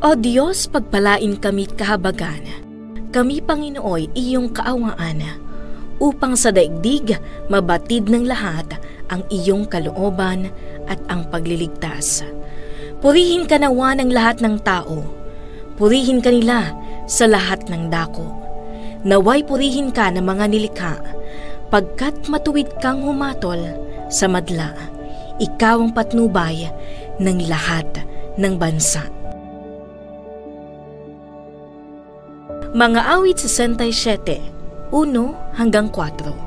O Diyos, pagpalain kami't kahabagan. Kami, Panginooy, iyong kaawaan, upang sa daigdig mabatid ng lahat ang iyong kalooban at ang pagliligtas. Purihin ka nawa ng lahat ng tao. Purihin ka nila sa lahat ng dako. Naway purihin ka ng mga nilikha, pagkat matuwid kang humatol sa madla. Ikaw ang patnubay ng lahat ng bansa. Mga awit 67, 1 hanggang 4.